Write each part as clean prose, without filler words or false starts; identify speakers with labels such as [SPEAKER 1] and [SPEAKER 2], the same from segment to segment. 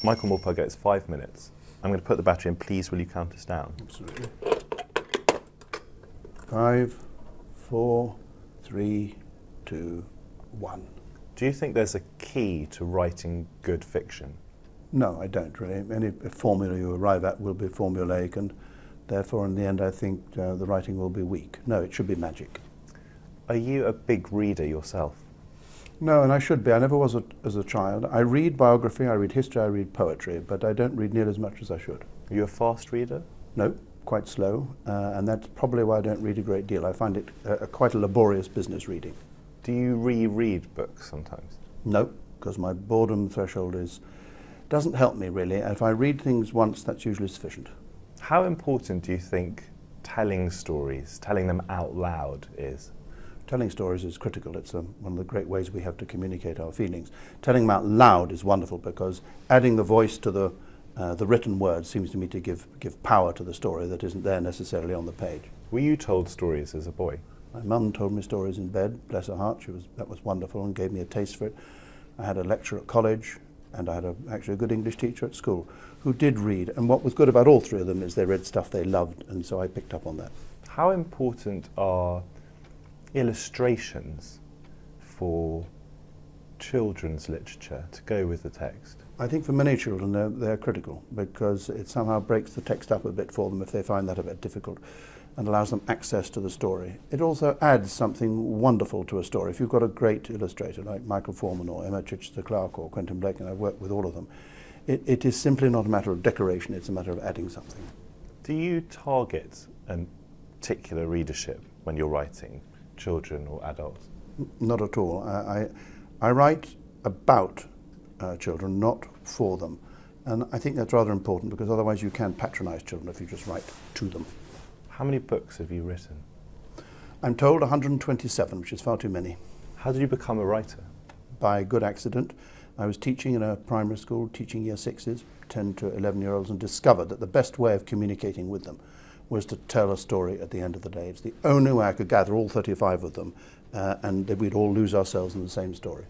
[SPEAKER 1] Michael Morpurgo, it's 5 minutes. I'm going to put the battery in. Please, will you count us down?
[SPEAKER 2] Absolutely. 5, 4, 3, 2, 1.
[SPEAKER 1] Do you think there's a key to writing good fiction?
[SPEAKER 2] No, I don't really. Any formula you arrive at will be formulaic, and therefore in the end I think the writing will be weak. No, it should be magic.
[SPEAKER 1] Are you a big reader yourself?
[SPEAKER 2] No, and I should be. I never was as a child. I read biography, I read history, I read poetry, but I don't read nearly as much as I should.
[SPEAKER 1] Are you a fast reader?
[SPEAKER 2] No, quite slow, and that's probably why I don't read a great deal. I find it quite a laborious business reading.
[SPEAKER 1] Do you reread books sometimes?
[SPEAKER 2] No, because my boredom threshold doesn't help me really. If I read things once, that's usually sufficient.
[SPEAKER 1] How important do you think telling stories, telling them out loud is?
[SPEAKER 2] Telling stories is critical. It's one of the great ways we have to communicate our feelings. Telling them out loud is wonderful because adding the voice to the written word seems to me to give power to the story that isn't there necessarily on the page.
[SPEAKER 1] Were you told stories as a boy?
[SPEAKER 2] My mum told me stories in bed, bless her heart. That was wonderful and gave me a taste for it. I had a lecturer at college, and I had actually a good English teacher at school who did read. And what was good about all three of them is they read stuff they loved, and so I picked up on that.
[SPEAKER 1] How important are illustrations for children's literature to go with the text?
[SPEAKER 2] I think for many children they're critical because it somehow breaks the text up a bit for them if they find that a bit difficult, and allows them access to the story. It also adds something wonderful to a story. If you've got a great illustrator like Michael Foreman or Emma Chichester-Clark or Quentin Blake, and I've worked with all of them, it is simply not a matter of decoration, it's a matter of adding something.
[SPEAKER 1] Do you target a particular readership when you're writing, children or adults?
[SPEAKER 2] Not at all. I write about children, not for them. And I think that's rather important because otherwise you can patronize children if you just write to them.
[SPEAKER 1] How many books have you written?
[SPEAKER 2] I'm told 127, which is far too many.
[SPEAKER 1] How did you become a writer?
[SPEAKER 2] By good accident. I was teaching in a primary school, teaching year sixes, 10 to 11-year-olds, and discovered that the best way of communicating with them was to tell a story at the end of the day. It's the only way I could gather all 35 of them, and we'd all lose ourselves in the same story.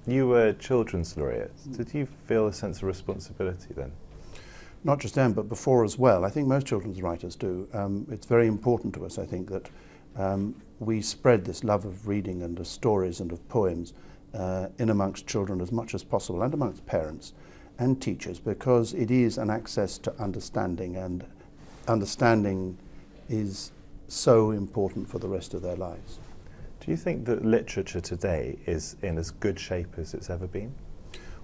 [SPEAKER 1] You were children's laureate. Did you feel a sense of responsibility then?
[SPEAKER 2] Not just then, but before as well. I think most children's writers do. It's very important to us, I think, that we spread this love of reading and of stories and of poems in amongst children as much as possible, and amongst parents and teachers, because it is an access to understanding, and understanding is so important for the rest of their lives.
[SPEAKER 1] Do you think that literature today is in as good shape as it's ever been?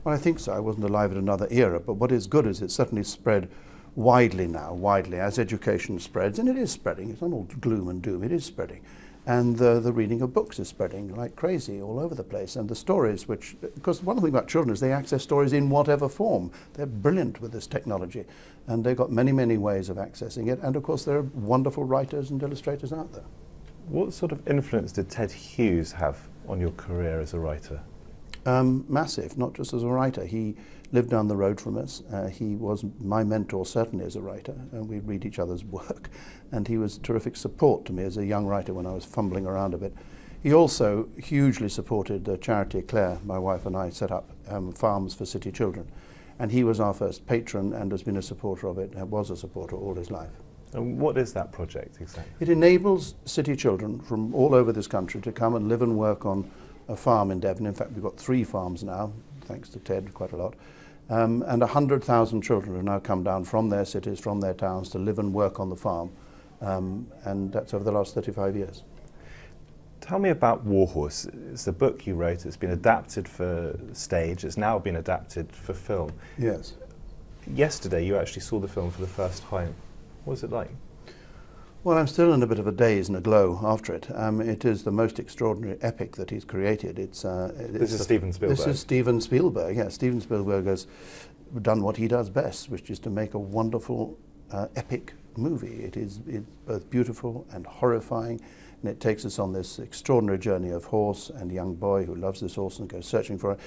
[SPEAKER 2] Well, I think so. I wasn't alive at another era, but what is good is it's certainly spread widely now, as education spreads, and it is spreading. It's not all gloom and doom, it is spreading. And the reading of books is spreading like crazy all over the place. And the stories, because one thing about children is they access stories in whatever form. They're brilliant with this technology, and they've got many, many ways of accessing it. And of course, there are wonderful writers and illustrators out there.
[SPEAKER 1] What sort of influence did Ted Hughes have on your career as a writer?
[SPEAKER 2] Massive, not just as a writer. He lived down the road from us. He was my mentor, certainly as a writer, and we read each other's work. And he was terrific support to me as a young writer when I was fumbling around a bit. He also hugely supported the charity Claire, my wife and I set up, Farms for City Children. And he was our first patron and has been a supporter of it, and was a supporter all his life.
[SPEAKER 1] And what is that project exactly?
[SPEAKER 2] It enables city children from all over this country to come and live and work on a farm in Devon. In fact, we've got 3 farms now, thanks to Ted, quite a lot. And 100,000 children have now come down from their cities, from their towns, to live and work on the farm. And that's over the last 35 years.
[SPEAKER 1] Tell me about Warhorse. It's a book you wrote. It's been adapted for stage. It's now been adapted for film.
[SPEAKER 2] Yes.
[SPEAKER 1] Yesterday, you actually saw the film for the first time. What was it like?
[SPEAKER 2] Well, I'm still in a bit of a daze and a glow after it. It is the most extraordinary epic that he's created. This
[SPEAKER 1] is Steven Spielberg.
[SPEAKER 2] This is Steven Spielberg, yeah. Steven Spielberg has done what he does best, which is to make a wonderful epic movie. It's both beautiful and horrifying And it takes us on this extraordinary journey of horse and young boy who loves this horse and goes searching for it.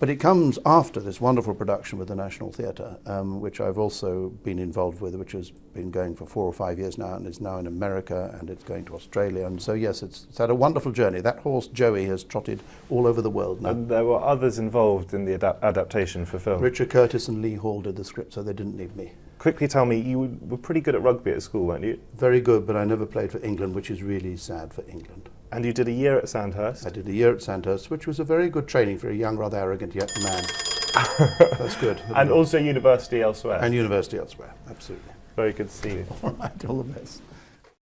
[SPEAKER 2] But it comes after this wonderful production with the National Theatre, which I've also been involved with, which has been going for 4 or 5 years now, and is now in America, and it's going to Australia. And so, yes, it's had a wonderful journey. That horse, Joey, has trotted all over the world now.
[SPEAKER 1] And there were others involved in the adaptation for film.
[SPEAKER 2] Richard Curtis and Lee Hall did the script, so they didn't need me.
[SPEAKER 1] Quickly tell me, you were pretty good at rugby at school, weren't you?
[SPEAKER 2] Very good, but I never played for England, which is really sad for England.
[SPEAKER 1] And you did a year at Sandhurst?
[SPEAKER 2] I did a year at Sandhurst, which was a very good training for a young, rather arrogant young man. That's good.
[SPEAKER 1] And also university elsewhere?
[SPEAKER 2] And university elsewhere, absolutely.
[SPEAKER 1] Very good to see you.
[SPEAKER 2] All right, all the best.